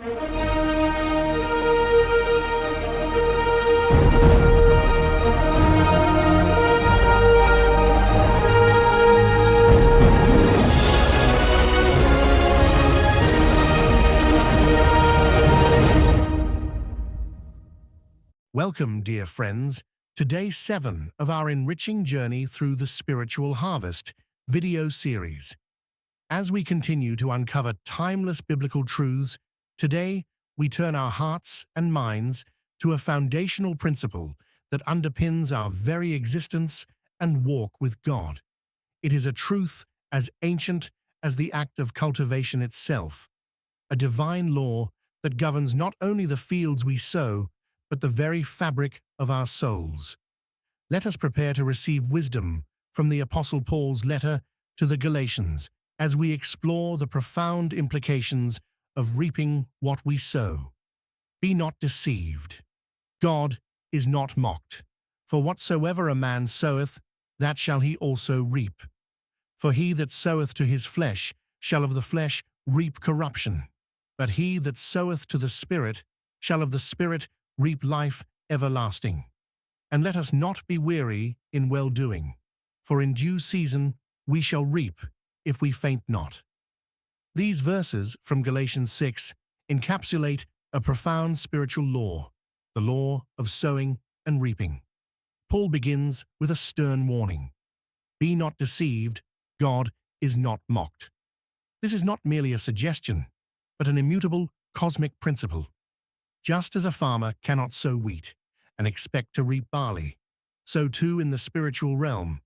Welcome, dear friends, to Day 7 of our enriching journey through the Spiritual Harvest video series. As we continue to uncover timeless biblical truths, today we turn our hearts and minds to a foundational principle that underpins our very existence and walk with God. It is a truth as ancient as the act of cultivation itself, a divine law that governs not only the fields we sow, but the very fabric of our souls. Let us prepare to receive wisdom from the Apostle Paul's letter to the Galatians as we explore the profound implications of reaping what we sow. Be not deceived. God is not mocked. For whatsoever a man soweth, that shall he also reap. For he that soweth to his flesh shall of the flesh reap corruption. But he that soweth to the Spirit shall of the Spirit reap life everlasting. And let us not be weary in well-doing, for in due season we shall reap, if we faint not. These verses from Galatians 6 encapsulate a profound spiritual law, the law of sowing and reaping. Paul begins with a stern warning. Be not deceived, God is not mocked. This is not merely a suggestion, but an immutable cosmic principle. Just as a farmer cannot sow wheat and expect to reap barley, so too in the spiritual realm,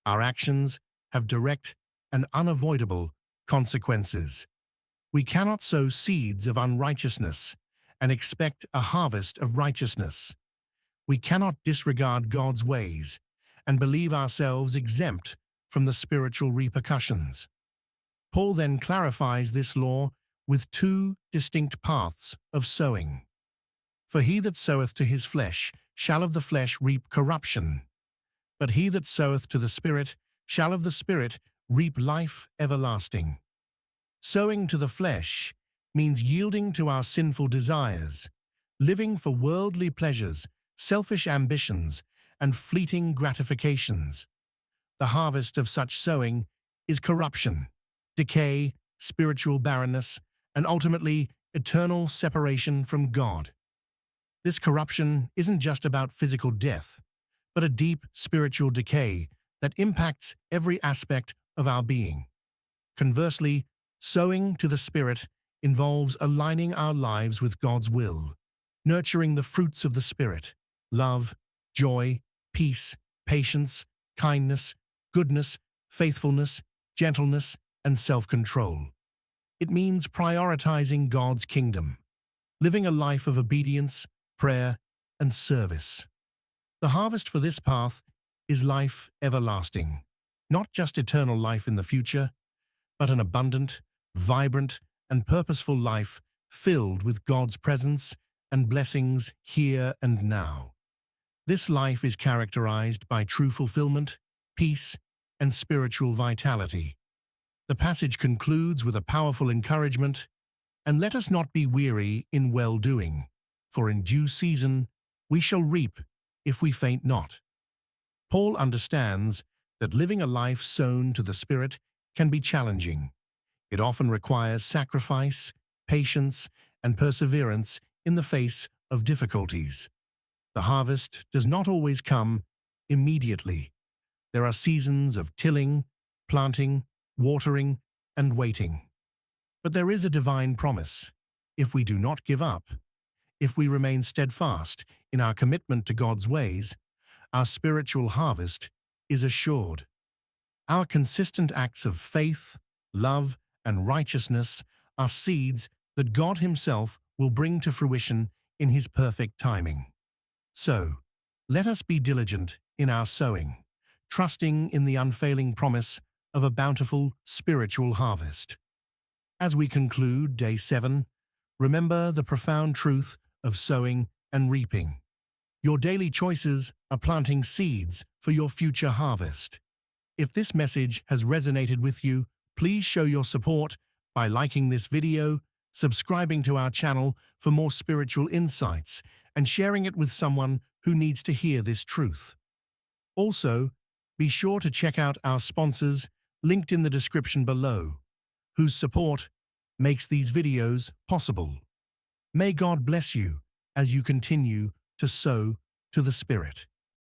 our actions have direct and unavoidable consequences. We cannot sow seeds of unrighteousness and expect a harvest of righteousness. We cannot disregard God's ways and believe ourselves exempt from the spiritual repercussions. Paul then clarifies this law with two distinct paths of sowing. For he that soweth to his flesh shall of the flesh reap corruption, but he that soweth to the Spirit shall of the Spirit reap life everlasting. Sowing to the flesh means yielding to our sinful desires, living for worldly pleasures, selfish ambitions, and fleeting gratifications. The harvest of such sowing is corruption, decay, spiritual barrenness, and ultimately eternal separation from God. This corruption isn't just about physical death, but a deep spiritual decay that impacts every aspect of our being. Conversely, sowing to the Spirit involves aligning our lives with God's will, nurturing the fruits of the Spirit: love, joy, peace, patience, kindness, goodness, faithfulness, gentleness, and self-control. It means prioritizing God's kingdom, living a life of obedience, prayer, and service. The harvest for this path is life everlasting, not just eternal life in the future, but an abundant, vibrant, and purposeful life filled with God's presence and blessings here and now. This life is characterized by true fulfillment, peace, and spiritual vitality. The passage concludes with a powerful encouragement, and let us not be weary in well-doing, for in due season we shall reap if we faint not. Paul understands that living a life sown to the Spirit can be challenging. It often requires sacrifice, patience, and perseverance in the face of difficulties. The harvest does not always come immediately. There are seasons of tilling, planting, watering, and waiting. But there is a divine promise. If we do not give up, if we remain steadfast in our commitment to God's ways, our spiritual harvest is assured. Our consistent acts of faith, love, and righteousness are seeds that God Himself will bring to fruition in His perfect timing. So, let us be diligent in our sowing, trusting in the unfailing promise of a bountiful spiritual harvest. As we conclude Day 7, remember the profound truth of sowing and reaping. Your daily choices are planting seeds for your future harvest. If this message has resonated with you, please show your support by liking this video, subscribing to our channel for more spiritual insights, and sharing it with someone who needs to hear this truth. Also, be sure to check out our sponsors linked in the description below, whose support makes these videos possible. May God bless you as you continue to sow to the Spirit.